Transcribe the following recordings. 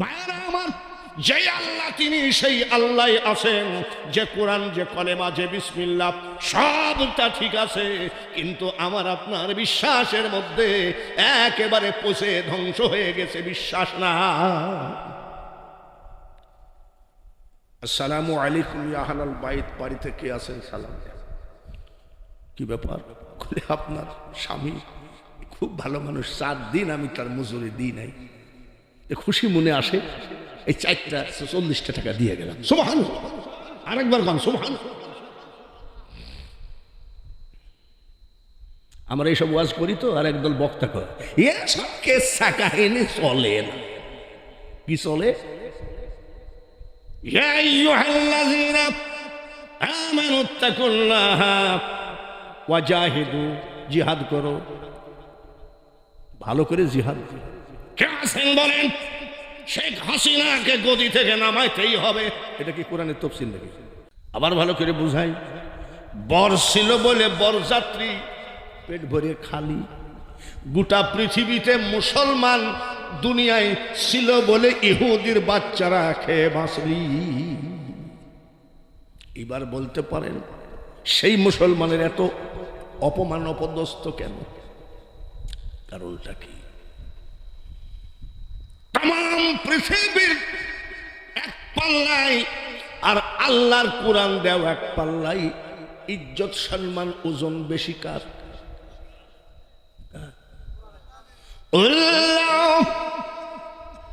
ভাইরা আমার, যে আল্লাহ তিনি সেই আল্লাহ আছেন, যে কোরআন, যে কলেমা, যে বিসমিল্লাহ সবটা ঠিক আছে, কিন্তু আমার আপনার বিশ্বাসের মধ্যে একেবারে পচে ধ্বংস হয়ে গেছে, বিশ্বাস না। আসসালামু আলাইকুম ইয়া আহলাল বাইত, বাড়িতে কে আছেন সালাম। কি ব্যাপার? আপনার স্বামী খুব ভালো মানুষ, 4 দিন আমি তার মজুরি দিই নাই, খুশি মনে আসে, এই 4টা 40টা টাকা দিয়ে গেলাম। সুবহানাল্লাহ, আরেকবার গান সুবহানাল্লাহ। আমরা এইসব ওয়াজ করি তো, আর একদল বক্তা করে এসব কেসা কাহিনী চলে না। কি চলে? ইয়া আইয়ুহাল্লাযীনা আমানুত্তাকুল্লাহা ওয়াজাহিদু, জিহাদ করো, ভালো করে জিহাদ। কে আছেন বলেন? শেখ হাসিনাকে গদি থেকে নামাইতেই হবে। এটা কি কোরআনের তাফসীর নাকি? আবার ভালো করে বুঝাই। বর ছিল বলে বরযাত্রী পেট ভরে খালি, গোটা পৃথিবীতে মুসলমান দুনিয়ায় ছিল বলে ইহুদির বাচ্চারা খেয়ে বাঁচলি। এবার বলতে পারেন সেই মুসলমানের এত অপমান অপদস্থ কেন? কারণটা কি? তাম পৃথিবীর এক পাল্লাই আর আল্লাহর কোরআন দেও এক পাল্লাই, ইজ্জত সম্মান ওজন বেশি কার?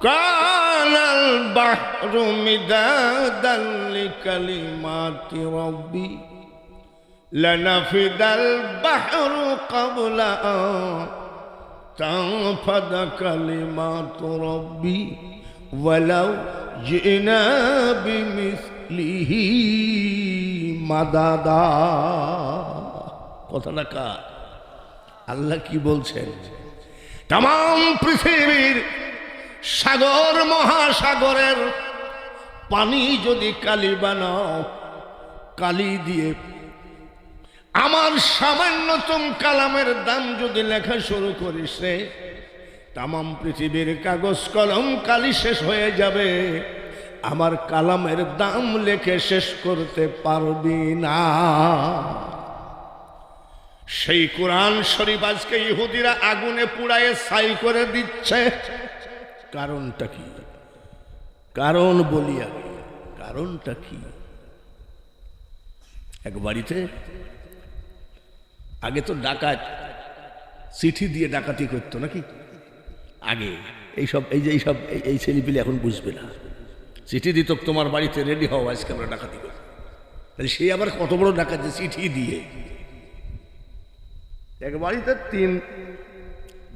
কানাল বাহরু মিদাদান লিকালিমাতি রাব্বি লানাফিদাল বাহরু ক্বাবলা তানফাদ কালিমাতু রাব্বি ওয়ালাউ জিনা বিমিসলিহি মাদাদা। কথাটা কার? আল্লাহ কি বলছেন? তাম পৃথিবীর সাগর মহাসাগরের পানি যদি কালি বানাও, কালি দিয়ে আমার সামান্যতম কালামের দাম যদি লেখা শুরু করিস রে, তাম পৃথিবীর কাগজ কলম কালি শেষ হয়ে যাবে, আমার কালামের দাম লেখে শেষ করতে পারবি না। সেই কোরআন শরীফ আজকে ইহুদিরা আগুনে পুড়ায় ছাই করে দিচ্ছে। কারণটা কি? কারণ বলি আমি, কারণটা কি? এক বাড়িতে আগে তো ডাকাত চিঠি দিয়ে ডাকাতি করতো নাকি? আগে এইসব এই ছেলেপিলে এখন বুঝবে না। চিঠি দিত, তোমার বাড়িতে রেডি হও, আজকে আমরা ডাকাতি করি। তাহলে সে আবার কত বড় ডাকাত যে চিঠি দিয়ে। এক বাড়িতে 3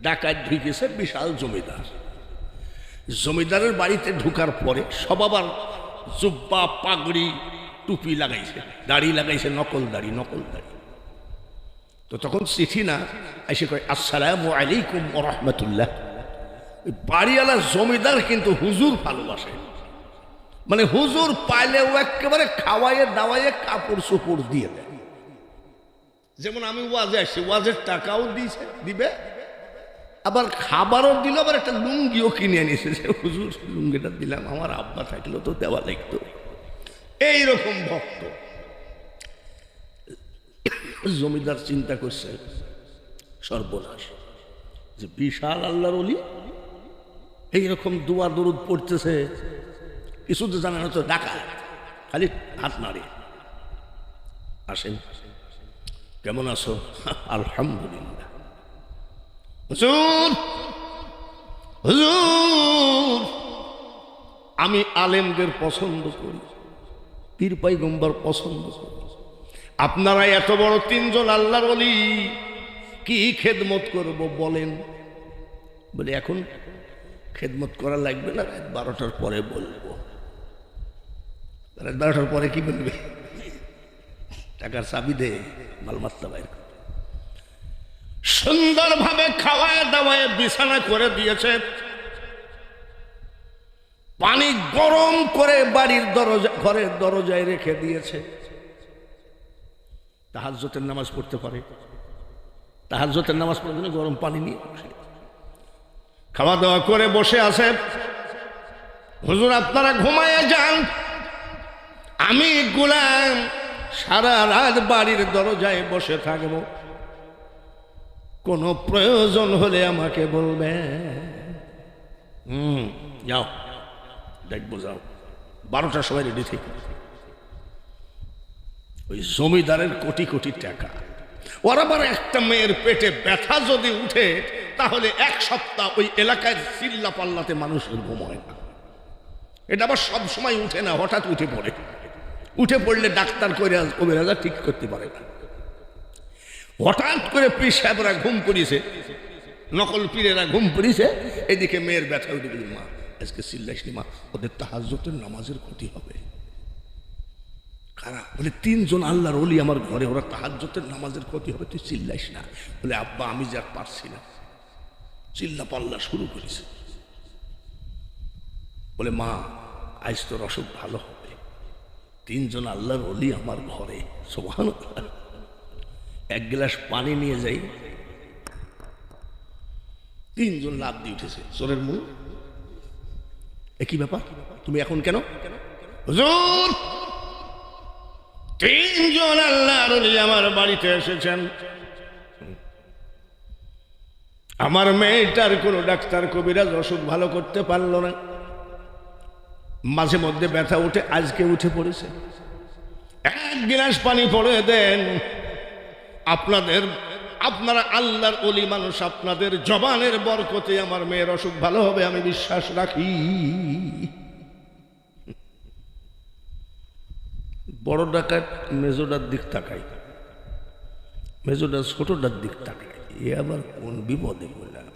ডাকাত ঢুকেছে, বিশাল জমিদার। জমিদারের বাড়িতে ঢুকার পরে সব আবার জুব্বা পাগড়ি টুপি লাগাইছে, দাড়ি লাগাইছে, নকল দাড়ি। তো তখন চিঠি না এসে কয় আসসালামু আলাইকুম ওয়া রাহমাতুল্লাহ। বাড়িওয়ালা জমিদার কিন্তু হুজুর ভালোবাসে, মানে হুজুর পাইলেও একেবারে খাওয়াইয়ে দাওয়াইয়ে কাপড় চোপড় দিয়ে দেয়। যেমন আমি ওয়াজে আসছি, ওয়াজের টাকাও দিবে, আবার খাবারও দিল, আবার একটা লুঙ্গিও কিনে এনেছে। হুজুর লুঙ্গিটা দিলাম, আমার আব্বা থাকলেও তো দেওয়া লাগতো। এইরকম ভক্ত। জমিদার চিন্তা করছে সর্বনাশ, যে বিশাল আল্লাহর ওলি এইরকম দুয়া দরুদ পড়তেছে, কিছু তো জানে না, তো ডাকাত খালি হাত নাড়ে। আসেন, কেমন আছো? আলহামদুলিল্লাহ। হুজুর, হুজুর, আমি আলেমদের পছন্দ করি, পীর পয়গম্বর পছন্দ করি, আপনারা এত বড় 3 জন আল্লাহর ওলি, কি খেদমত করব বলেন? বলে এখন খেদমত করা লাগবে না, রাত 12টার পরে বলবো। রাত 12টার পরে কি বলবে? টাকার চাবি দে, মালমাত্তা বাইর। সুন্দরভাবে খাওয়ায় দাওয়ায় বিছানা করে দিয়েছে, পানি গরম করে বাড়ির ঘরের দরজায় রেখে দিয়েছে। তাহাজ্জুদের নামাজ পড়তে পারে, তাহাজ্জুদের নামাজ পড়ার জন্য গরম পানি নিয়ে খাওয়া দাওয়া করে বসে আছে। হুজুর আপনারা ঘুমায় যান, আমি গোলাম সারা রাত বাড়ির দরজায় বসে থাকবো, কোনো প্রয়োজন হলে আমাকে বলবে। যাও দেখবো, যাও 12টার সময় রেডি থেকে। ওই জমিদারের কোটি কোটি টাকা, ওর আবার একটা মেয়ের পেটে ব্যথা যদি উঠে তাহলে 1 সপ্তাহ ওই এলাকায় চিল্লা পাল্লাতে মানুষের ঘুম হয় না। এটা আবার সব সময় উঠে না, হঠাৎ উঠে পড়ে। উঠে পড়লে ডাক্তার কবিরাজা ঠিক করতে পারে না। হঠাৎ করে পীর সাহেবরা ঘুম পড়িয়েছে, নকল পীরেরা ঘুম পড়িয়েছে, এদিকে মেয়ের ব্যথা উঠে গেল। মা আজকে চিল্লাইসনি মা, ওদের তাহাজ্জুদের নামাজের ক্ষতি হবে। খারাপ বলে 3 জন আল্লাহর ওলি আমার ঘরে, ওরা তাহাজ্জুদের নামাজের ক্ষতি হবে, তুই চিল্লাইস না। বলে আব্বা আমি যে আর পারছি না, চিল্লা পাল্লা শুরু করেছে। বলে মা আজ তোর অসুখ ভালো হবে, 3 জন আল্লাহর ওলি আমার ঘরে, সুবহানাল্লাহ। 1 গ্লাস পানি নিয়ে যাই, 3 জন লাফ দিয়ে উঠেছে। চোরের মুখ, একই ব্যাপার, তুমি এখন কেন? হুজুর 3 জন আল্লাহর ওলি আমার বাড়িতে এসেছেন, আমার মেয়েটার কোনো ডাক্তার কবিরাজ অসুখ ভালো করতে পারলো না, মাঝে মধ্যে ব্যথা উঠে, আজকে উঠে পড়েছে। 1 গ্লাস পানি পড়ে দেন। আপনারা আল্লাহর ওলি মানুষ, আপনাদের জবানের বরকতে আমার মেয়ের অসুখ ভালো হবে, আমি বিশ্বাস রাখি। বড় ডাকাত মেজোটার দিক তাকাই, মেজোটা ছোটটার দিক তাকাই, এ আবার কোন বিপদে বললাম।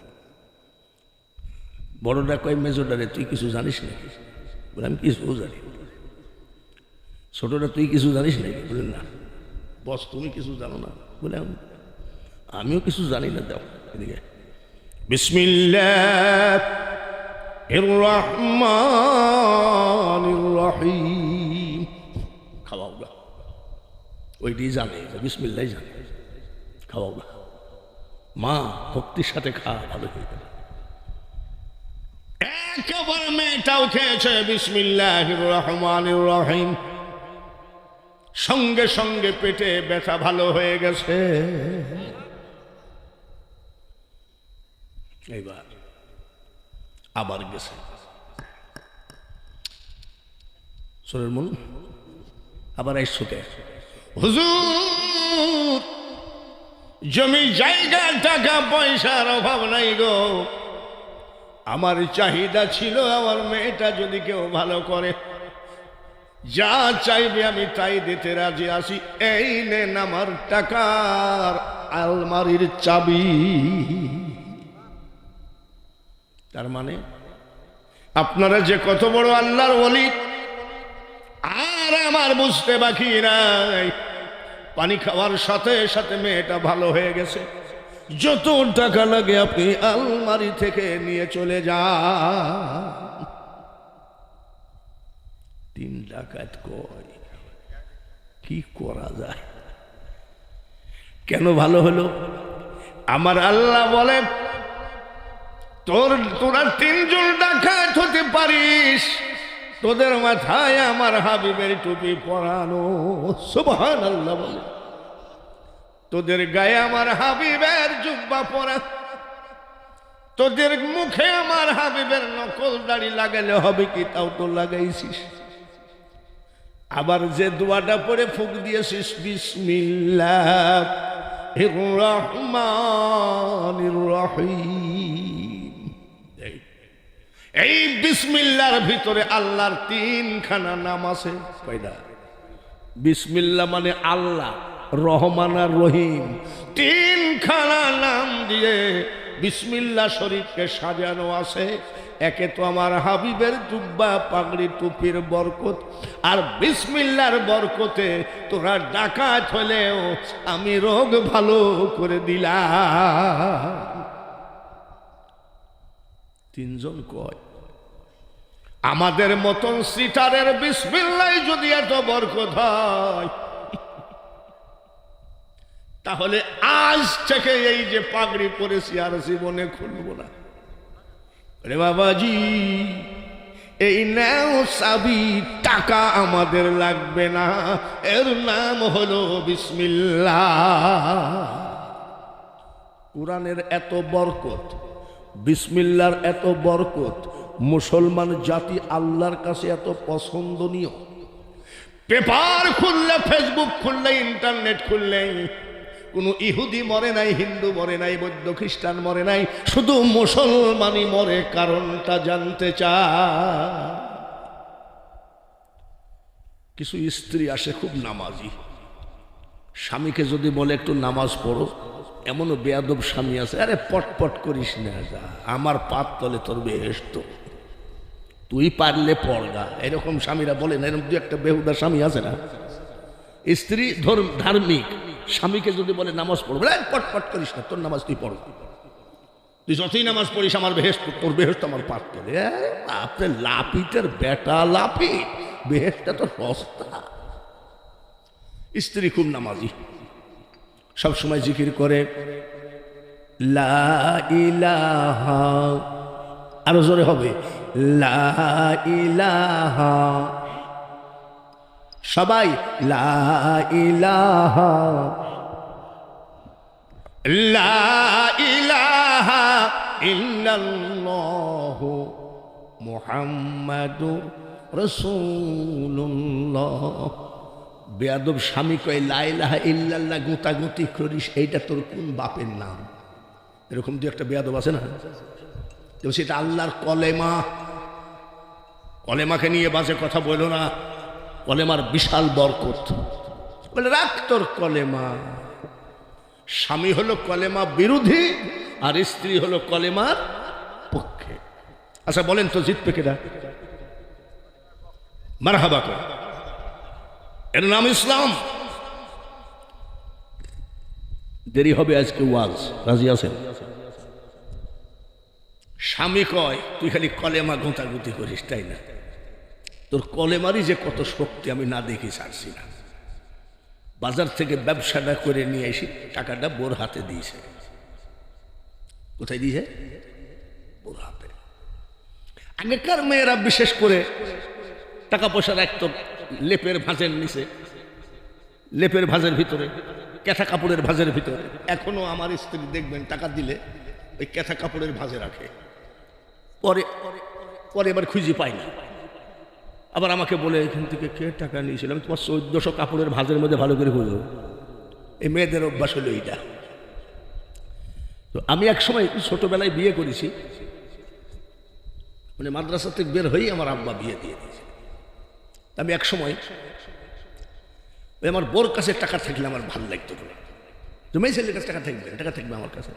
বড়টা কয় মেজোটারে তুই কিছু জানিস নাকি? বলে আমি কিছু জানি। ছোটটা তুই কিছু জানিস নাকি? বলেন না। বস তুমি কিছু জানো না? বলে আমিও কিছু জানি না। দাও এদিকে। বিসমিল্লাহির রহমানির রহিম। খাওয়াও না, ওইটাই জানে, বিসমিল্লাহ জানে, খাওয়াও না। মা ভক্তির সাথে খা, ভালো হয়ে যাবে। একেবারে মেয়েটাও খেয়েছে বিসমিল্লাহির রহমানির রহিম, সঙ্গে সঙ্গে পেটে ব্যথা ভালো হয়ে গেছে। এইবার আবার গেছে সোরের মন, আবার আইসুকে হুজুর জমি জায়গা টাকা পয়সার অভাব নাই গো, আমার চাহিদা ছিল আমার মেয়েটা যদি কেউ ভালো করে, যা চাইবে আমি তাই দিতে রাজি আছি। এই নেন আমার টাকার আলমারির চাবি। তার মানে আপনারা যে কত বড় আল্লাহর ওলি, আর আমার বুঝতে বাকি নাই। পানি খাওয়ার সাথে সাথে মেয়েটা ভালো হয়ে গেছে। যত টাকা লাগে আপনি আলমারি থেকে নিয়ে চলে যান। 3 ডাকাত কয় কি করা যায়? কেন ভালো হলো? আমার আল্লাহ বলে তোরা 3 জন ডাকাত হতে পারিস, তোদের মাথায় আমার হাবিবের টুপি পরানো, সুবহানাল্লাহ বলে। তোদের গায়ে আমার হাবিবের জুব্বা পরা, তোদের মুখে আমার হাবিবের নকল দাড়ি লাগালে হবে কি? তাও তো লাগাইছিস। আবার যে দোয়াটা পড়ে ফুঁক দিয়েছিস, বিসমিল্লাহির রহমানির রহিম, এই বিসমিল্লার ভিতরে আল্লাহর 3খানা নাম আছে। কয়টা? বিসমিল্লাহ মানে আল্লাহ, রহমান আর রহিম, 3খানা নাম দিয়ে বিসমিল্লাহ শরীফকে সাজানো আছে। একে তো আমার হাবিবের জুব্বা পাগড়ি টুপির বরকত, আর বিসমিল্লাহর বরকতে তোরা ডাকাত হলেও আমি রোগ ভালো করে দিলাম। 3 জন কয় আমাদের মতন সিটারের বিসমিল্লাহ যদি এত বরকত হয়, তাহলে আজ থেকে এই যে পাগড়ি পরেছি আর জীবনে খুলব না। রে বাবাজি, এই নাও চাবি, টাকা আমাদের লাগবে না, এর নাম হলো বিসমিল্লাহ। কুরআনের এত বরকত, বিসমিল্লাহর এত বরকত, মুসলমান জাতি আল্লাহর কাছে এত পছন্দনীয়। পেপার খুললে, ফেসবুক খুললে, ইন্টারনেট খুললে কোনো ইহুদি মরে নাই, হিন্দু মরে নাই, বৌদ্ধ খ্রিস্টান মরে নাই, শুধু মুসলমানই মরে। কারণটা জানতে চায়। কিছু স্ত্রী আসে খুব নামাজি, স্বামীকে যদি বলে একটু নামাজ পড়ো, এমনও বেয়াদব স্বামী আছে, আরে পটপট করিস না, যা আমার পাত তলে তোর বেহেশত, তুই পারলে পড়গা। এরকম স্বামীরা বলে না? এরকম দু একটা বেহুদা স্বামী আছে না? স্ত্রী ধার্মিক, স্বামীকে যদি বলে নামাজ পড়বো, পটপট করিস না, তোর নামাজ তুই পড়, তুই যতই নামাজ পড়িস আমার বেহেশত, তোর বেহেশত আমার পাত তলে। আপনার লাপিতের বেটা লাপিত, বেহেশটা তো সস্তা। স্ত্রী খুব নামাজি, সব সময় জিকির করে লা ইলাহা, আরো জোরে হবে লা ইলাহা, সবাই লা ইলাহা, লা ইলাহা ইল্লাল্লাহু মুহাম্মাদুর রাসূলুল্লাহ। বেয়াদব স্বামী কয় লা ইলাহা ইল্লাল্লাহ, গুতাগুতি করিস, এইটা তোর কোন বাপের নাম? এরকম দু একটা বেয়াদব আছে না? সেটা আল্লাহর কলেমা, কলেমাকে নিয়ে বাজে কথা বলো না, কলেমার বিশাল বরকত। বলে রাখ তোর কলেমা। স্বামী হলো কলেমা বিরোধী আর স্ত্রী হলো কলেমার পক্ষে। আচ্ছা বলেন তো জিতবে কেডা? মারহাবা কর, এর নাম ইসলাম। দেরি হবে আজকে ওয়াজ, রাজি আছেন? স্বামী কয় তুই খালি কলেমা গোঁতাগুতি করিস, তাই না? তোর কলেমারই যে কত শক্তি আমি না দেখি ছাড়ছি না। বাজার থেকে ব্যবসাটা করে নিয়ে এসে টাকাটা বোর হাতে দিয়েছে। কোথায় দিয়েছে? বোর হাতে। আগেকার মেয়েরা বিশেষ করে টাকা পয়সা রাখতো লেপের ভাঁজের নিচে, লেপের ভাঁজের ভিতরে, ক্যাথা কাপড়ের ভাঁজের ভিতরে। এখনো আমার স্ত্রী দেখবেন টাকা দিলে ওই ক্যাথা কাপড়ের ভাঁজে রাখে, পরে পরে এবার খুঁজে পাই না। আবার আমাকে বলে এখান থেকে কে টাকা নিয়েছিলাম, তোমার 1400 কাপড়ের ভাঁজের মধ্যে ভালো করে খুঁজো। এই মেয়েদের অভ্যাস হলো এইটা। তো আমি এক সময় ছোটবেলায় বিয়ে করেছি, মানে মাদ্রাসা থেকে বের হয়েই আমার আব্বা বিয়ে দিয়ে দিয়েছে। আমি এক সময় আমার বোর কাছে টাকা থাকলে আমার ভালো লাগতো, তুমি ছেলের কাছে টাকা থাকবে, টাকা থাকবে আমার কাছে।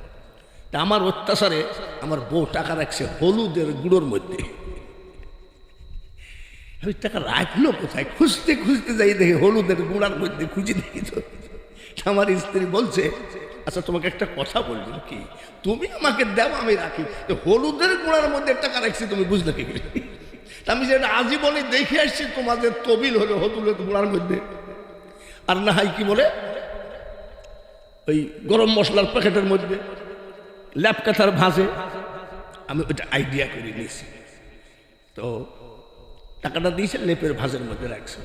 তা আমার অত্যাচারে আমার বউ টাকা রাখছে হলুদের গুঁড়োর মধ্যে। ওই টাকা রাখলো কোথায়? খুঁজতে খুঁজতে যাই দেখি হলুদের গুঁড়ার মধ্যে, খুঁজে দেখি তো। আমার স্ত্রী বলছে আচ্ছা তোমাকে একটা কথা বলবো, কি তুমি আমাকে দাও আমি রাখি, হলুদের গুঁড়ার মধ্যে টাকা রাখছি তুমি বুঝলে কি করে? আমি যেটা আজীবনে দেখে আসছি তোমাদের তবিল হলো হলুদের গুঁড়ার মধ্যে। আর না হয় কি বলে ওই গরম মশলার প্যাকেটের মধ্যে, ল্যাপ কাঁথার ভাঁজে। আমি ওইটা আইডিয়া করে নিয়েছি। তো টাকাটা দিয়েছে লেপের ভাঁজের মধ্যে রাখছে।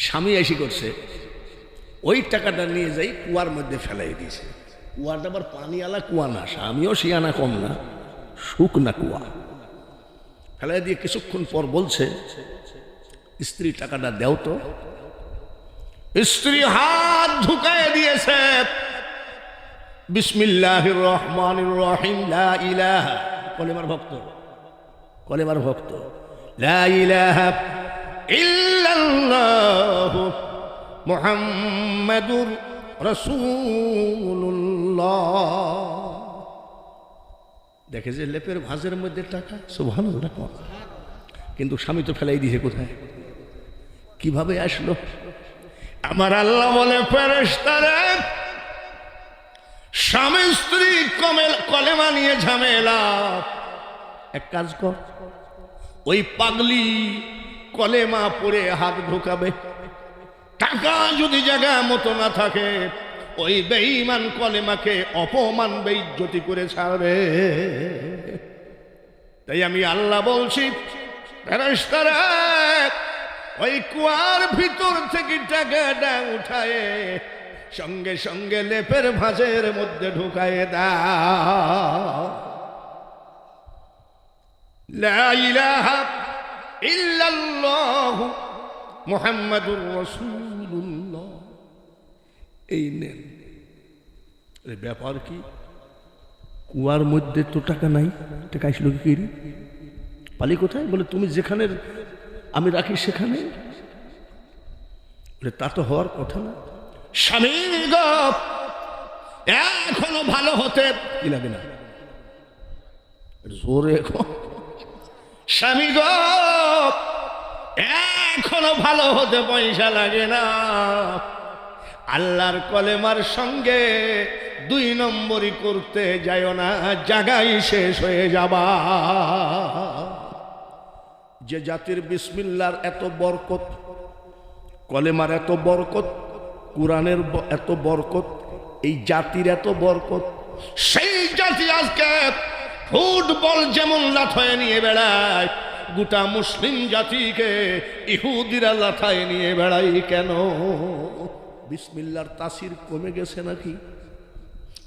স্বামী এসে করছে ওই টাকাটা নিয়ে যাই কুয়ার মধ্যে ফেলাই দিয়েছে। কুয়াটা আবার পানিওয়ালা কুয়া না, স্বামীও শিয়ানা কম না, শুকনা কুয়া। ফেলাই দিয়ে কিছুক্ষণ পর বলছে স্ত্রী টাকাটা দেও তো। স্ত্রী হাত ঢুকায় দিয়েছে, বিসমিল্লাহির রহমানির রহিম, লা ইলাহা, কলেমার ভক্ত, কলেমার ভক্ত, লা ইলাহা ইল্লাল্লাহু মুহাম্মাদুর রাসূলুল্লাহ। দেখে যে লেপের ভাঁজের মধ্যে টাকা, সুবহানাল্লাহ। কিন্তু স্বামী তো ফেলাই দিয়েছে কোথায়, কিভাবে আসলো? আমার আল্লাহ বলে ফেরেশতারা, স্বামী স্ত্রী কলেমা নিয়ে ঝামেলা, এক কাজ কর, ওই পাগলি কলেমা পড়ে হাত ঢোকাবে, টাকা যদি জায়গা মতো না থাকে ওই বেঈমান কলেমাকে অপমান বেইজ্জতি করে ছাড়বে। তাই আমি আল্লাহ বলছি, ফেরেশতারা ওই কুয়ার ভিতর থেকে টাকাটা উঠায় সঙ্গে সঙ্গে লেপের ভাঁজের মধ্যে ঢুকায় দাও। লা ইলাহা ইল্লাল্লাহ মুহাম্মাদুর রাসূলুল্লাহ। এই নেন। ব্যাপার কি? কুয়ার মধ্যে তো টাকা নাই, টাকা আসলো কি? পালি কোথায়? বলে তুমি যেখানে আমি রাখি সেখানে। তা তো হওয়ার কথা না। স্বামী গো, এখনো ভালো হতে কি লাগে না? জোরে স্বামী গো, এখনো ভালো হতে পয়সা লাগে না। আল্লাহর কলেমার সঙ্গে 2 নম্বরই করতে যাও না, জায়গায় শেষ হয়ে যাবা। যে জাতির বিসমিল্লাহর এত বরকত, কলেমার এত বরকত, কুরআনের এত বরকত, এই জাতির এত বরকত, সেই জাতি আজকে ফুটবল যেমন লাথায় নিয়ে বেড়ায়, গোটা মুসলিম জাতিকে ইহুদিরা লাথায় নিয়ে বেড়ায় কেন? বিসমিল্লাহর তাসির কমে গেছে নাকি?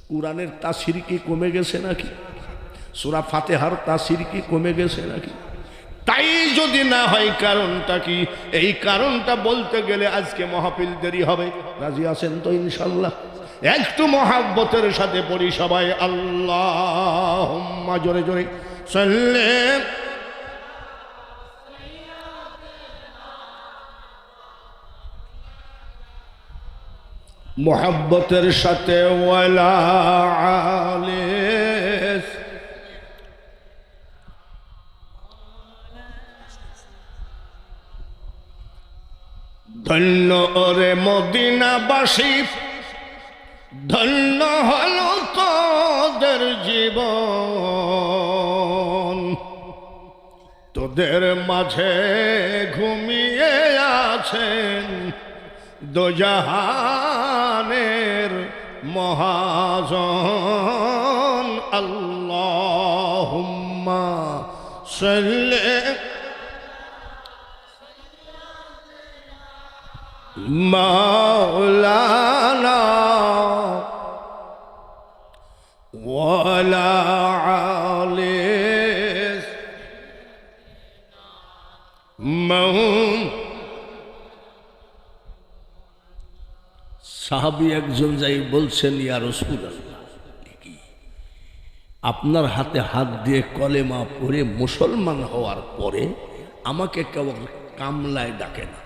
কুরআনের তাসির কি কমে গেছে নাকি? সূরা ফাতিহার তাসির কি কমে গেছে নাকি? তাই যদি না হয় কারণটা কি? এই কারণটা বলতে গেলে আজকে মাহফিল দেরি হবে। রাজি আছেন তো ইনশাআল্লাহ? একটু মহাব্বতের সাথে পড়ি সবাই আল্লাহুম্মা, জোরে জোরে সাল্লি। মহাব্বতের সাথে ওয়ালা আলিস। ধন্য ওরে মদিনাবাসী, ধন্য হলো তোদের জীবন। তোদের মাঝে ঘুমিয়ে আছেন দোজাহানের মহাজন। আল্লাহুম্মা সাল্লি মাওলানা ওয়ালা আলিস সাহাবী একজন যাই বলছেন, ইয়া রাসূলুল্লাহ, আপনার হাতে হাত দিয়ে কলেমা পড়ে মুসলমান হওয়ার পরে আমাকে কেউ কামলায় ডাকে না।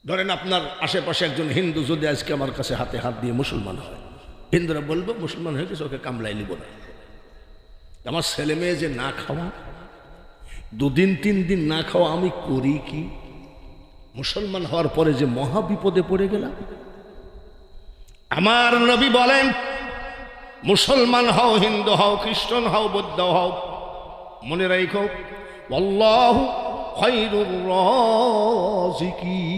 ধরেন আপনার আশেপাশে একজন হিন্দু যদি আজকে আমার কাছে হাতে হাত দিয়ে মুসলমান হয়, হিন্দুরা বলবো মুসলমান হয়ে গেছে, ওকে কামলায় নিব না। আমার ছেলে মেয়ে যে না খাওয়া, 2 দিন 3 দিন না খাওয়া, আমি করি কি? মুসলমান হওয়ার পরে যে মহা বিপদে পড়ে গেলাম। আমার নবী বলেন, মুসলমান হও, হিন্দু হও, খ্রিস্টান হও, বৌদ্ধ হও, মনে রাখো আল্লাহু খায়রুর রাযিকিন।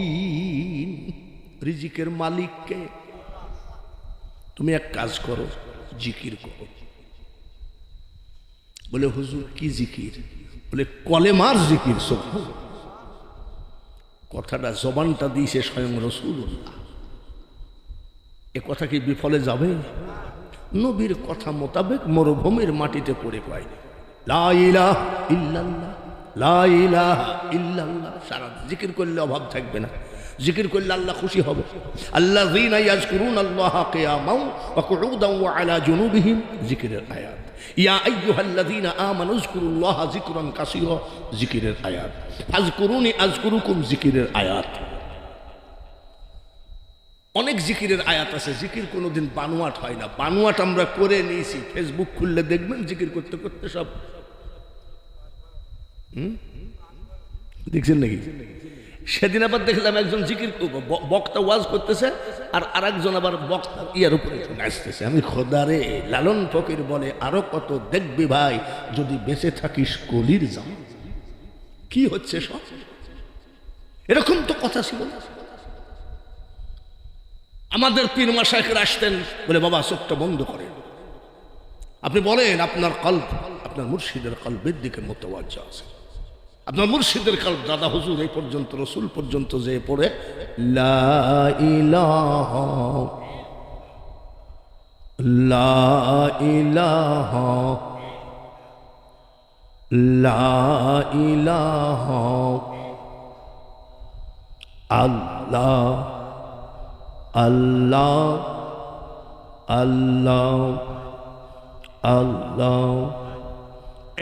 রিজিকের মালিক কে? তুমি এক কাজ করো, জিকির করো। বলে হুজুর কি জিকির? বলে কলেমার জিকির। কথাটা জবানটা দিয়েছে স্বয়ং রাসূলুল্লাহ। এ কথা কি বিফলে যাবে? নবীর কথা মোতাবেক মরুভূমির মাটিতে পড়ে কয় লা ইলাহা ইল্লাল্লাহ, লা ইলাহা ইল্লাল্লাহ। সারা জিকির করলে অভাব থাকবে না, জিকির করলে আল্লাহ খুশি হবে। আল্লাযীনা ইয়াযকুরুনাল্লাহা কিয়ামান ওয়া কুউদান ওয়া আলা জুনুবিহিম, জিকিরের আয়াত। ইয়া আইয়ুহাল্লাযীনা আমানু যকুরুল্লাহা যিকরান কাসীরা, জিকিরের আয়াত। ফাযকুরুনি আযকুরুকুম, জিকিরের আয়াত। অনেক জিকিরের আয়াত আছে। জিকির কোনোদিন বানোয়াট হয় না। বানোয়াট আমরা করে নিয়েছি। ফেসবুক খুললে দেখবেন জিকির করতে করতে সব দেখছেন নাকি? সেদিন আবার দেখলাম একজন জিকির বক্তা ওয়াজ করতেছে, আর আরেকজন আবার বক্তা ইয়ার উপরে নাচতেছে। আমি খোদারে, লালন ফকির বলে আরো কত দেখবি ভাই যদি বেঁচে থাকিস কলির জাম। কি হচ্ছে সব? এরকম তো কথা ছিল না। আমাদের পীর মাশায়েখরা আসতেন, বলে বাবা চোখটা বন্ধ করে, আপনি বলেন আপনার কল্প আপনার মুর্শিদের কল্পের দিকে মোতাওয়াজ্জা আছে, আপনার মুর্শিদের কল্প দাদা হুজুর এই পর্যন্ত রসুল পর্যন্ত যে পড়ে লা ইলাহা লা ইলাহা লা ইলাহা আল্লাহ আল্লাহ আল্লাহ আল্লাহ,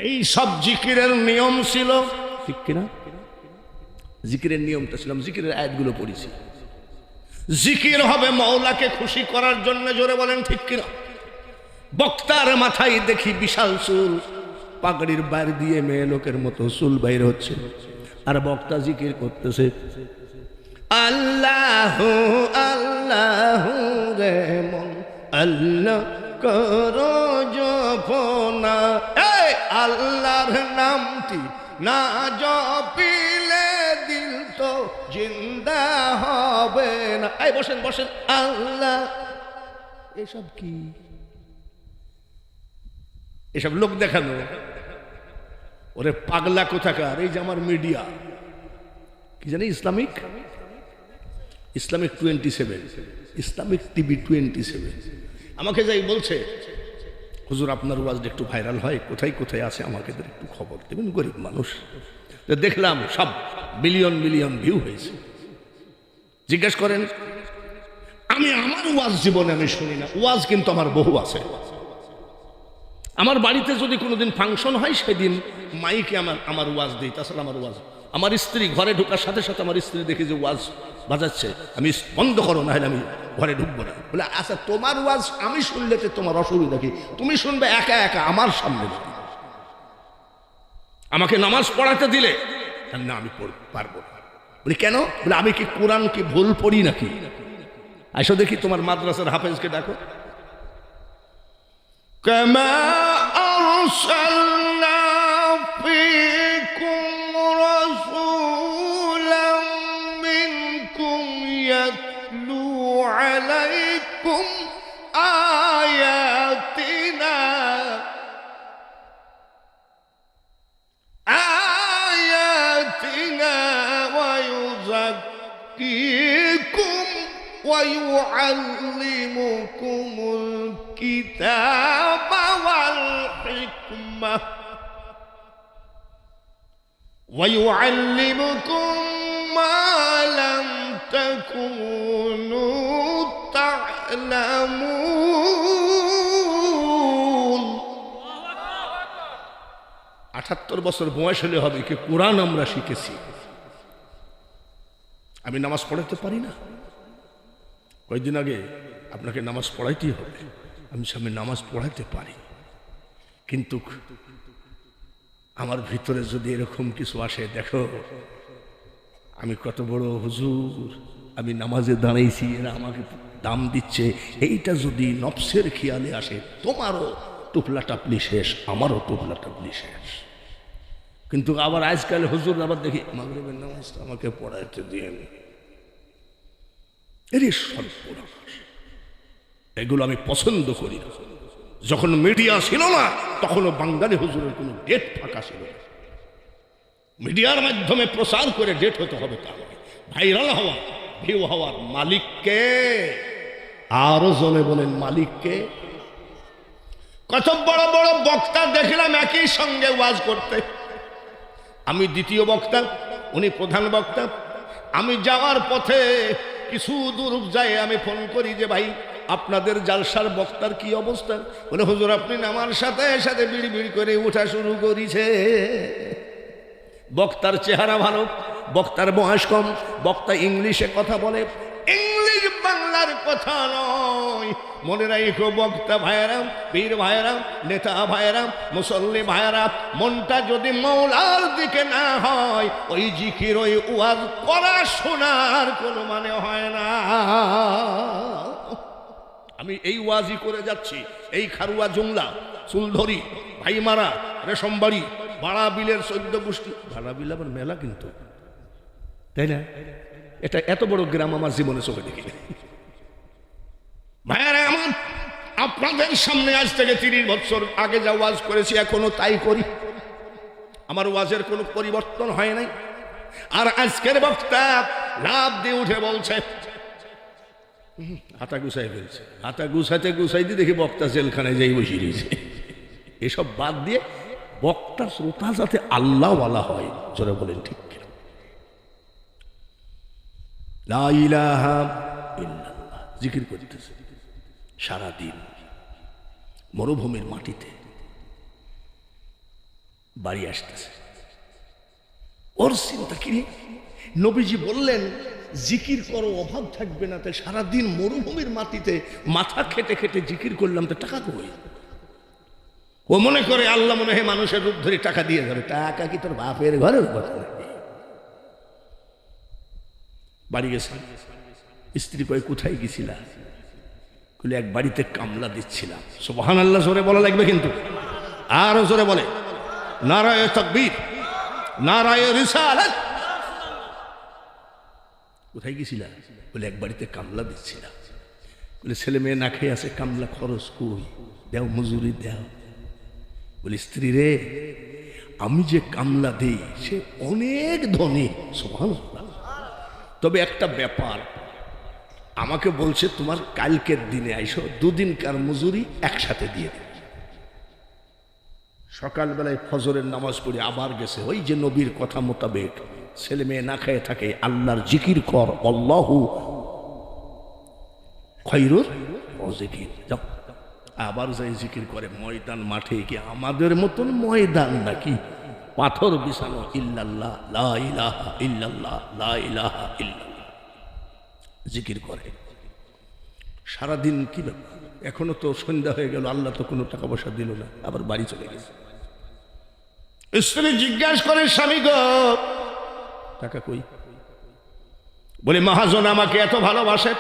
এই সব জিকিরের নিয়ম ছিল, ঠিক কিনা? জিকিরের নিয়মটা ছিলাম, জিকিরের আয়াতগুলো পড়েছি। জিকির হবে মওলাকে খুশি করার জন্য, জোরে বলেন ঠিক কিনা? বক্তার মাথায় দেখি বিশাল চুল, পাগড়ির বাইর দিয়ে মেয়ে লোকের মতো চুল বাইর হচ্ছে, আর বক্তা জিকির করতেছে আল্লাহ আল্লাহ রে মন আল্লাহ করো জপনা, এই আল্লাহর নামটি না জপিলে দিল তো জিন্দা হবে না। এই বসেন বসেন, আল্লাহ এসব কি? এসব লোক দেখানো। ওরে পাগলা কোথাকার, এই যে আমার মিডিয়া কি জানি ইসলামিক 27, ইসলামিক টিভি 27, আমাকে যাই বলছে হুজুর আপনার ওয়াজটা একটু ভাইরাল হয়, কোথায় কোথায় আছে আমাকে একটু খবর দেবেন, গরিব মানুষ। দেখলাম সব মিলিয়ন মিলিয়ন ভিউ হয়েছে। জিজ্ঞেস করেন, আমি আমার ওয়াজ জীবনে আমি শুনি না, ওয়াজ কিন্তু আমার বহু আছে। আমার বাড়িতে যদি কোনোদিন ফাংশন হয় সেদিন মাইকে আমার ওয়াজ দিই, তাছাড়া আমার ওয়াজ, আমার স্ত্রী ঘরে ঢোকার সাথে সাথে আমার স্ত্রী দেখি যে ওয়াজ বাজাচ্ছে, আমি বন্ধ করো না হলে আমি ঘরে ঢুকবো না। বলে আচ্ছা তোমার ওয়াজ আমি শুনলে তো তোমার অসুবিধা কি? তুমি শুনবে একা একা আমার সামনে, আমাকে নামাজ পড়াতে দিলে না আমি পারবো না। বলি কেন? বলে আমি কি কোরআন কি ভুল পড়ি নাকি? আসো দেখি তোমার মাদ্রাসার হাফেজকে ডাকো। কামা আরসালনা ফীকুম রাসূলাম মিনকুম ইয়াতলু আলাইকুম আয়াতিনা ওয়া ইউযাক্কিকুম ওয়া ইউআল্লিমুকুমুল কিতাবা ওয়াল হিকমাহ ওয়া ইউআল্লিমুকুম মা লাম তাকুনু তা'লামুন। 78 বছর বয়স হলে হবে কি কোরআন আমরা শিখেছি, আমি নামাজ পড়াতে পারি না। কয়েকদিন আগে আপনাকে নামাজ পড়াইতেই হবে, আমি সামনে নামাজ পড়াইতে পারি, কিন্তু আমার ভিতরে যদি এরকম কিছু আসে, দেখো আমি কত বড় হুজুর, আমি নামাজে দাঁড়াইছি, এরা আমাকে দাম দিচ্ছে, এইটা যদি নফসের খেয়ালে আসে, তোমারও টুপলা টাপলি শেষ, আমারও টুপলা টাপলি শেষ। কিন্তু আবার আজকাল হুজুর আবার দেখি মাগরিবের নামাজটা আমাকে পড়াইতে দিয়ে, এরই সর্বনাশ। এগুলো আমি পছন্দ করি না। যখন মিডিয়া ছিল না তখনও বাঙালি হুজুরের কোনো ডেট ফাঁকা ছিল না। মিডিয়ার মাধ্যমে প্রচার করে ডেট হতে হবে, তাহলে ভাইরাল হওয়া, ভিউ হওয়ার মালিককে, আরো জনে বলেন মালিককে। কত বড় বড় বক্তা দেখলাম একই সঙ্গে ওয়াজ করতে, আমি দ্বিতীয় বক্তা, উনি প্রধান বক্তা। আমি যাওয়ার পথে কিছু দূর যায়, আমি ফোন করি যে ভাই আপনাদের জালসার বক্তার কি অবস্থা? বলে হুজুর আপনি নামার সাথে সাথে বিড়ি বিড়ি করে উঠা শুরু করেছে। বক্তার চেহারা ভালো, বক্তার বয়স কম, বক্তা ইংলিশে কথা বলে, ইংলিশ বাংলার কথা নয়। মনে রাখো বক্তা ভাইয়েরা, বীর ভাইয়েরা, নেতা ভাইয়েরা, মুসল্লি ভাইয়েরা, মনটা যদি মৌলার দিকে না হয়, ওই জিকির ওই ওয়াজ করা শোনার কোনো মানে হয় না। আমি এই ওয়াজই করে যাচ্ছি, এই খারুয়া জুমলা, চুলধরি, ভাইমারা, রেশমবাড়ি, বাড়া বিলের 14 গোষ্ঠী। বাড়া বিল আবার মেলা কিন্তু, তাই না? এটা এত বড় গ্রাম আমার জীবনে চোখে দেখিনি। ভাইয়ারা আমার, আপনাদের সামনে আজ থেকে 30 বছর আগে যা ওয়াজ করেছি এখনো তাই করি, আমার ওয়াজের কোনো পরিবর্তন হয় নাই। আর আজকের বক্তা লাভ দিয়ে উঠে বলছে, হাতা গুছাই ফেলছে, হাতা গুছাতে গুছাইতে দেখি বক্তা জেলখানায় যাই বসে রয়েছে। এসব বাদ দিয়ে বক্তা শ্রোতা যাতে আল্লাহওয়ালা হয়, জোরে বলেন ঠিক কিনা? লা ইলাহা ইল্লাল্লাহ জিকির করতেছে সারাদিন মরুভূমির মাটিতে, বাড়ি আসতেছে। ওর চিন্তা কি, নবীজি বললেন জিকির করো অভাব থাকবে না, তাই সারাদিন মরুভূমির মাটিতে মাথা খেটে খেটে জিকির করলাম, তো টাকা কই? ও মনে করে আল্লাহ মনে হয় মানুষের রূপ ধরে টাকা দিয়ে যাবে। টাকা কি তোর বাপের ঘরের কথা? বাড়ি গেছে, স্ত্রী কয় কোথায় গেছিলা? বলে এক বাড়িতে কামলা দিচ্ছিলাম। সুবহানাল্লাহ জোরে বলা লাগবে কিন্তু, আরো জোরে বলে নারায়ে তাকবীর, নারায়ে রিসালাত। কোথায় গেছিলা? বলে এক বাড়িতে কামলা দিচ্ছিলাম। বলে ছেলে মেয়ে না খেয়ে আছে, কামলা খরচ কই? দেও, মজুরি দেও। বলে স্ত্রী রে, আমি যে কামলা দেই সে অনেক ধনী, সুবহানাল্লাহ। তবে একটা ব্যাপার, আমাকে বলছে তোমার কালকের দিনে আইসো, দুদিনকার মজুরি একসাথে দিয়ে দেবে। সকালবেলায় ফজরের নামাজ পড়ে আবার গেছে, ওই যে নবীর কথা মোতাবেক ছেলে মেয়ে না খেয়ে থাকে, আল্লাহর জিকির কর, আল্লাহু খায়রুর রাযিকিন। যাও, আবার যাই জিকির করে ময়দান মাঠে, কি আমাদের মতন ময়দান নাকি? পাথর বিছানো, ইল্লাল্লাহ লা ইলাহা ইল্লাল্লাহ লা ইলাহা ইল্লাল্লাহ জিকির করে সারাদিন। কি ব্যাপার, এখনো তো সন্ধ্যা হয়ে গেল, আল্লাহ তো কোনো টাকা পয়সা দিল না, আবার বাড়ি চলে গেছে। স্ত্রী জিজ্ঞাসা করে স্বামী গো টাকা কই? বলে মহাজন আমাকে এত ভালোবাসে,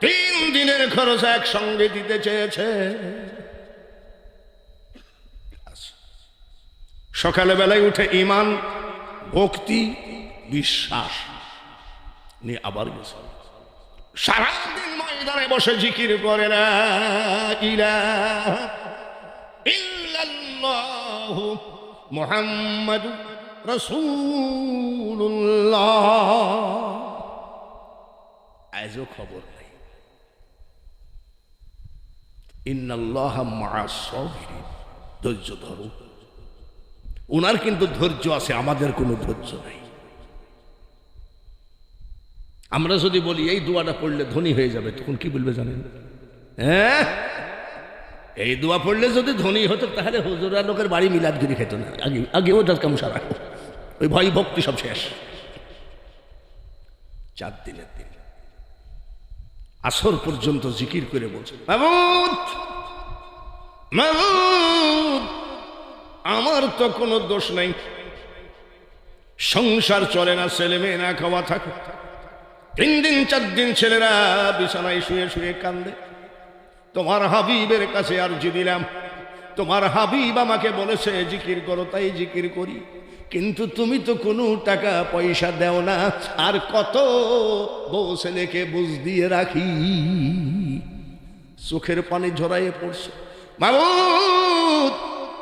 3 দিনের খরচ একসঙ্গে দিতে চেয়েছে। সকালে বেলায় উঠে ইমান, ভক্তি, বিশ্বাস নিয়ে আবার গেছে। সারাদিন ময়দানে বসে জিকির করে লা ইলাহা ইল্লাল্লাহ মুহাম্মাদুর রাসূলুল্লাহ। আজও খবর নাই। ইন্নাল্লাহা মা'আস সাবিরিন, ধৈর্য ধরো। ওনার কিন্তু ধৈর্য আছে, আমাদের কোনো ধৈর্য নাই। আমরা যদি বলি এই দোয়াটা পড়লে ধনী হয়ে যাবে, তখন কি বলবে জানেন? হ্যাঁ, এই দোয়া পড়লে যদি ধনী হতো তাহলে হুজুরা লোকের বাড়ি মিলাদগিরি খেত না। আগে ওটার কাম সারা, ওই ভয় ভক্তি সব শেষ। 4 দিনের দিন আসর পর্যন্ত জিকির করে বলছে, মাবুদ মাবুদ, আমার তো কোনো দোষ নাই, সংসার চলে না, ছেলে মেয়ে না খাওয়া থাকে, 3 দিন 4 দিন ছেলেরা বিছানায় শুয়ে শুয়ে কান্দে। তোমার হাবিবের কাছে আরজি দিলাম, তোমার হাবিব আমাকে বলেছে জিকির করো, তাই জিকির করি, কিন্তু তুমি তো কোনো টাকা পয়সা দেও না, আর কত বউ ছেলেকে বুঝ দিয়ে রাখি। চোখের পানি ঝরাইয়ে পড়ছে। মাবুদ,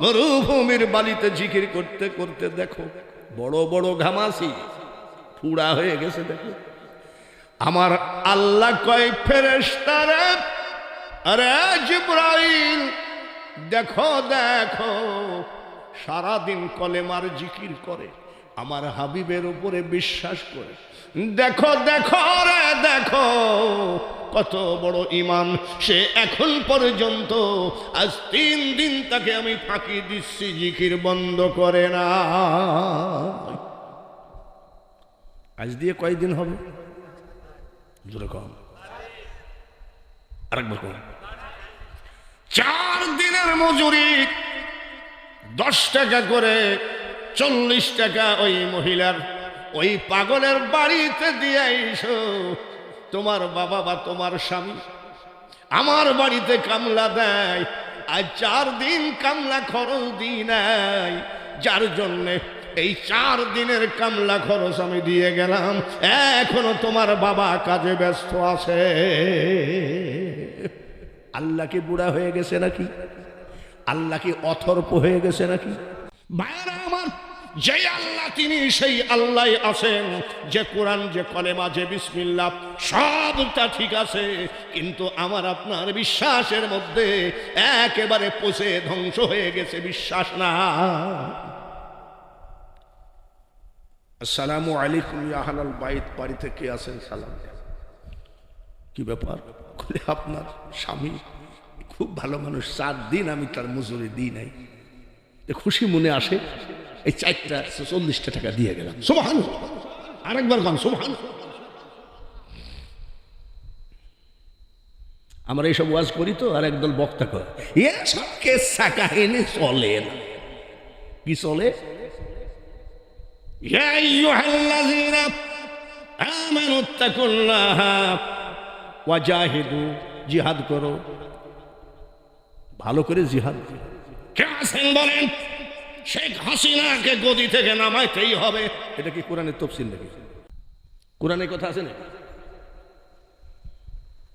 মরুভূমির বালিতে জিকির করতে করতে দেখো বড় বড় ঘামাসি পুরা হয়ে গেছে। দেখো আমার আল্লাহ কয় ফেরেশতারে, আরে জিবরাইল দেখো দেখো, সারাদিন কলেমার জিকির করে, আমার হাবিবের উপরে বিশ্বাস করে, দেখো দেখো রে দেখো কত বড় ইমান, সে এখন পর্যন্ত আজ 3 দিন তাকে আমি ফাঁকি দিচ্ছি, জিকির বন্ধ করে না। আজ দিয়ে কয়দিন হবে? জোরে কম, আরেকবার কম। 4 দিনের মজুরি 10 টাকা করে, 40 টাকা ওই মহিলার ওই পাগলের বাড়িতে দিয়ে আইসো। তোমার বাবা বা তোমার স্বামী আমার বাড়িতে কামলা দেয়, আজ 4 দিন কামলা খরচ দিই নাই, যার জন্যে এই 4 দিনের কামলা খরচ আমি দিয়ে গেলাম, এখনো তোমার বাবা কাজে ব্যস্ত আছে। আল্লাহ কি বুড়া হয়ে গেছে নাকি? আল্লাহ কি অথর্প হয়ে গেছে নাকি? ভাইরা আমার, যে আল্লাহ তিনি সেই আল্লাহ আছেন, যে কোরআন, যে কলেমা, যে বিসমিল্লাহ সবটা ঠিক আছে, কিন্তু আমার আপনার বিশ্বাসের মধ্যে একেবারে পচে ধ্বংস হয়ে গেছে বিশ্বাস না। আসসালামু আলাইকুম ইয়া আহলাল বাইত, বাড়ি থেকে আসেন সালাম। কি ব্যাপার? বলে আপনার স্বামী খুব ভালো মানুষ, 4 দিন আমি তার মজুরি দিই নাই, খুশি মনে আসে এই 4টা 40টা টাকা দিয়ে গেলাম। সুবহানাল্লাহ, আরেকবার গান সুবহানাল্লাহ। আমরা এইসব ওয়াজ করি তো, আর একদল বক্তা করে এসব কেসা কাহিনী চলে না। কি চলে? ইয়া আইয়ুহাল্লাযীনা আমানুত্তাকুল্লাহা ওয়াজাহিদু, জিহাদ করো, ভালো করে জিহাদ। কে আছেন বলেন? শেখ হাসিনাকে গদি থেকে নামাইতেই হবে। এটা কি কোরআনের তাফসীর নাকি? কোরআনের কথা আছে না?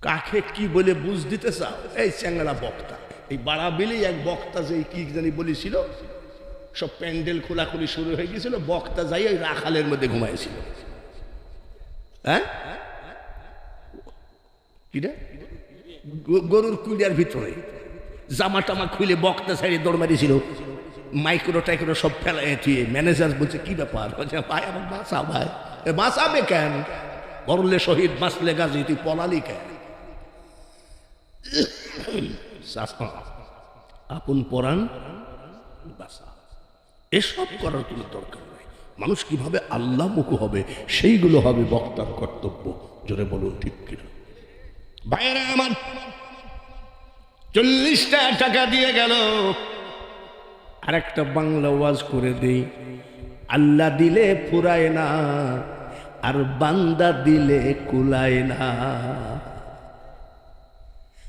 কাকে কি বলে বুঝ দিতে চাও? এই চ্যাংলা বক্তা, এই বাড়াবিলি এক বক্তা যে কি জানি বলেছিল, সব প্যান্ডেল খোলাখুলি শুরু হয়ে গেছিল, বক্তা যাই ওই রাখালের মধ্যে ঘুমাইছিল। হ্যাঁ, কিটা গরুর কুইয়ার ভিতরে জামা টামা খুলে বক্তা ছাড়িয়ে দৌড় মারিছিল, মাইক্রো টাইক্রো সব ফেলাই থুয়ে। ম্যানেজার বলছে কি ব্যাপার? বলছে ভাই আমার বাঁচা। ভাই বাঁচাবে কেন? মরলে শহীদ, বাঁচলে গাজী, তুই পলালি কেন? আপন পরাণ বাঁচা, এসব করার কোনো দরকার নাই। মানুষ কিভাবে আল্লাহ মুখী হবে সেইগুলো হবে বক্তার কর্তব্য। জোরে বলুন ঠিক কিনা? ভাইরা আমার, 40টা টাকা দিয়ে গেল। আরেকটা বাংলা ওয়াজ করে দেই, আল্লাহ দিলে ফুরায় না, আর বান্দা দিলে কুলায় না।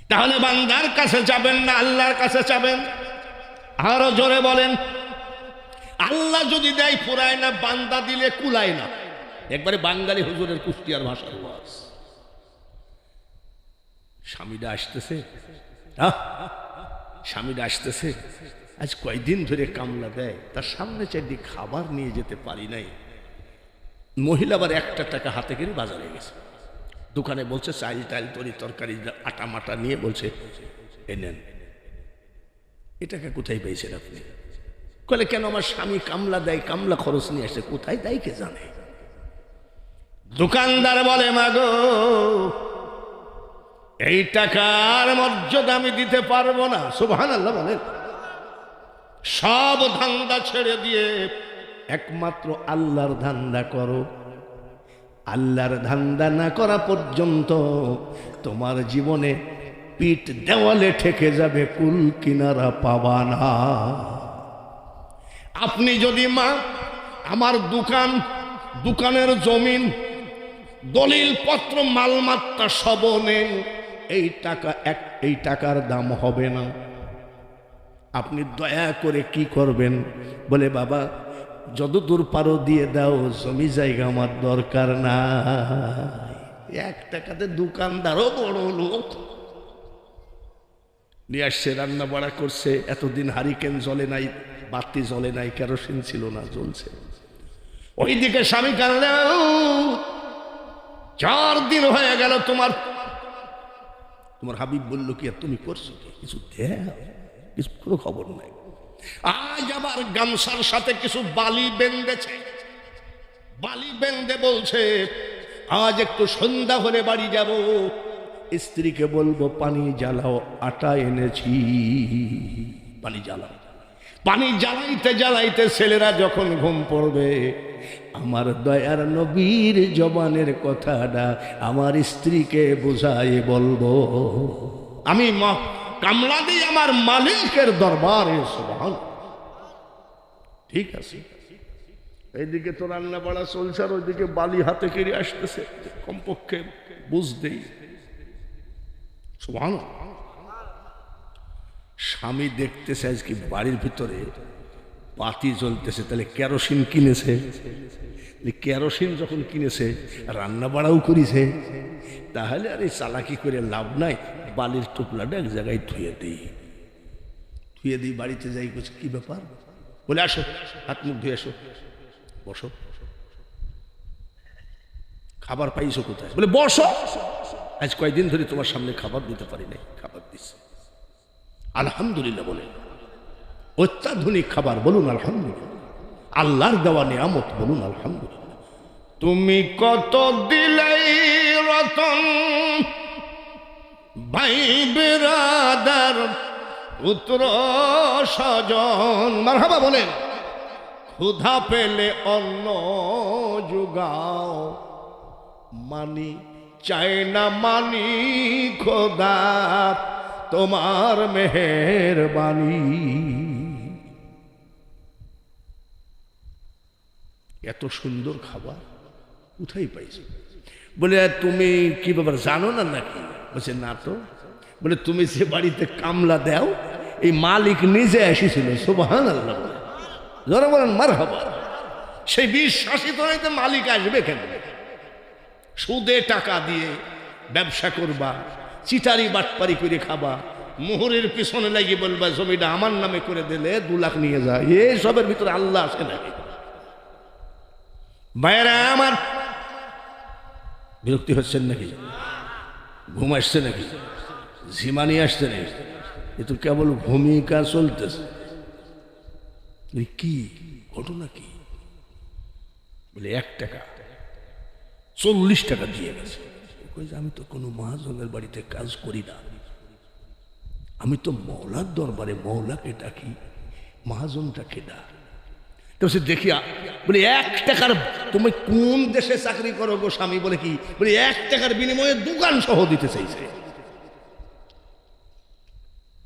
তাহলে বান্দার কাছে যাবেন না আল্লাহর কাছে যাবেন? আরো জোরে বলেন। আল্লাহ যদি দেয় ফুরায় না, বান্দা দিলে কুলায় না। একবারে বাঙালি হুজুরের কুষ্টিয়ার ভাষার ওয়াজ। স্বামীরা আসতেছে, স্বামীরা আসতেছে, আজ কয়দিন ধরে কামলা দেয়, তার সামনে চারদিক খাবার নিয়ে যেতে পারি নাই। মহিলা আবার 1টা টাকা হাতে করে বাজারে গেছে, দোকানে বলছে চাল টাল তরি তরকারি আটা মাটা নিয়ে বলছে এ নেন। এ টাকা কোথায় পেয়েছেন আপনি? কলে কেন? আমার স্বামী কামলা দেয়, কামলা খরচ নিয়ে আসে। কোথায় দেয় কে জানে? দোকানদার বলে মাগো, এই টাকার মর্যাদা আমি দিতে পারবো না। সুবহানাল্লাহ বলেন। সব ধান্দা ছেড়ে দিয়ে একমাত্র আল্লাহর ধান্দা করো। আল্লাহর ধান্দা না করা পর্যন্ত তোমার জীবনে পিঠ দেওয়ালে ঠেকে যাবে, কুল কিনারা পাবা না। আপনি যদি মা আমার দোকানের জমিন, দলিল পত্র, মালমাত্রা সব নেন, এই টাকার দাম হবে না। আপনি দয়া করে কি করবেন? বলে বাবা যতদূর পারো দিয়ে দাও, জমি জায়গা আমার দরকার না। 1 টাকাতে দোকানদারও বড় লোক নিয়ে আসছে, রান্না বাড়া করছে। এতদিন হারিকেন জ্বলে নাই, বাতি জ্বলে নাই, কেরোসিন ছিল না, জ্বলছে। ওইদিকে স্বামী কাঁদলে, 4 দিন হয়ে গেল তোমার হাবিব বলল কি আর তুমি করছো কি? কিছু দেও, কিছু কোনো খবর নাই। আজ আবার গামছার সাথে কিছু বালি বেঁধেছে, বালি বেঁধে বলছে আজ একটু সন্ধ্যা হলে বাড়ি যাব, স্ত্রীকে বলবো পানি জ্বালাও, আটা এনেছি, পানি জ্বালাও। পানি জ্বালাইতে জ্বালাইতে ছেলেরা যখন ঘুম পড়বে, আমার দয়ার নবীর জবানের কথাটা আমার স্ত্রীকে বোঝাই বলবো, আমি কামলা দিই আমার মালিকের দরবারে। সুবহানাল্লাহ। ঠিক আছে, এইদিকে তো রান্না বাড়া চলছে, আর ওইদিকে বালি হাতে কেড়ে আসতেছে, কমপক্ষে বুঝতেই। সুবহানাল্লাহ। স্বামী দেখতেছে আজকে বাড়ির ভিতরে বাতি জ্বলতেছে, তাহলে কেরোসিন কিনেছে। কেরোসিন যখন কিনেছে, রান্না বাড়াও করেছে, তাহলে আর এই চালাকি করে লাভ নাই, বালির টুকলাটা এক জায়গায় ধুয়ে দিই বাড়িতে যাই কিছু কি ব্যাপার বলে আসো হাত মুখ ধুয়ে আসো বসো খাবার পাইছো কোথায় বলে বসো আজ কয়েকদিন ধরে তোমার সামনে খাবার দিতে পারি নাই খাবার দিচ্ছে আলহামদুলিল্লাহ বলে অত্যাধুনিক খাবার বলুন আলহামদুলিল্লাহ আল্লাহর দেওয়া নিয়ামত বলুন আলহামদুলিল্লাহ তুমি কত দিলেই রতন ভাই বিরাদার পুত্র স্বজন মারহাবা বলেন ক্ষুধা পেলে অন্ন জুগাও মানি চাই না মানি খোদা তোমার মেহেরবানি এত সুন্দর খাবার কোথায় পাইছো বলে তুমি কি ব্যাপার জানো না নাকি বলছে না তো বলে তুমি যে বাড়িতে কামলা দাও এই মালিক নিজে এসেছিল সুবহানাল্লাহ বলে যারা বলেন মারহাবা সেই বিশ্বাসিত হইতে মালিক আসবে কেন সুদে টাকা দিয়ে ব্যবসা করবা চিটারি বাটপারি করে খাবা মোহরের পিছনে লাগিয়ে বলবা জমিটা আমার নামে করে দিলে 2 লাখ নিয়ে যায় এই সবের ভিতরে আল্লাহ আসে নাকি ভাইরা আমার বিরক্তি হচ্ছেন নাকি ঘুম আসছে নাকি ঝিমানি আসছে নাকি এ তো কেবল ভূমিকা চলতেছে কি ঘটনা কি বলে 1 টাকা 40 টাকা দিয়ে গেছে আমি তো কোনো মহাজনের বাড়িতে কাজ করি না আমি তো মৌলার দরবারে মৌলাকে ডাকি মহাজনটাকে ডাক তো সে দেখিয়া বলে 1 টাকার তুমি কোন দেশে চাকরি করো গো স্বামী বলে কি বলে 1 টাকার বিনিময়ে দোকান সহ দিতে চাইছে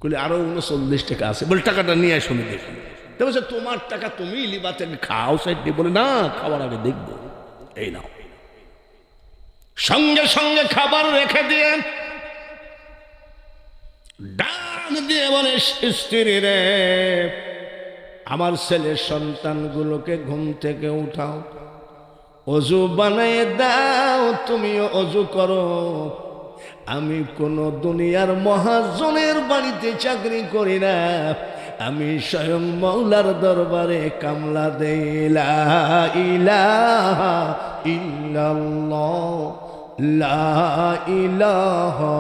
বলে আরো 39 টাকা আছে বলে টাকাটা নিয়ে শুনে দেখি তো বলছে তোমার টাকা তুমি লিবাতে খাও সাইড দিয়ে বলে না খাওয়ার আগে দেখবো এই নাও সঙ্গে সঙ্গে খাবার রেখে দিয়ে ডান দিয়ে বলে স্ত্রী রে আমার ছেলের সন্তানগুলোকে ঘুম থেকে উঠাও অজু বানিয়ে দাও তুমিও অজু করো আমি কোন দুনিয়ার মহাজনের বাড়িতে চাকরি করি না আমি স্বয়ং মৌলার দরবারে কামলা দেই লা ইলাহা ইল্লাল্লাহ লা ইলাহা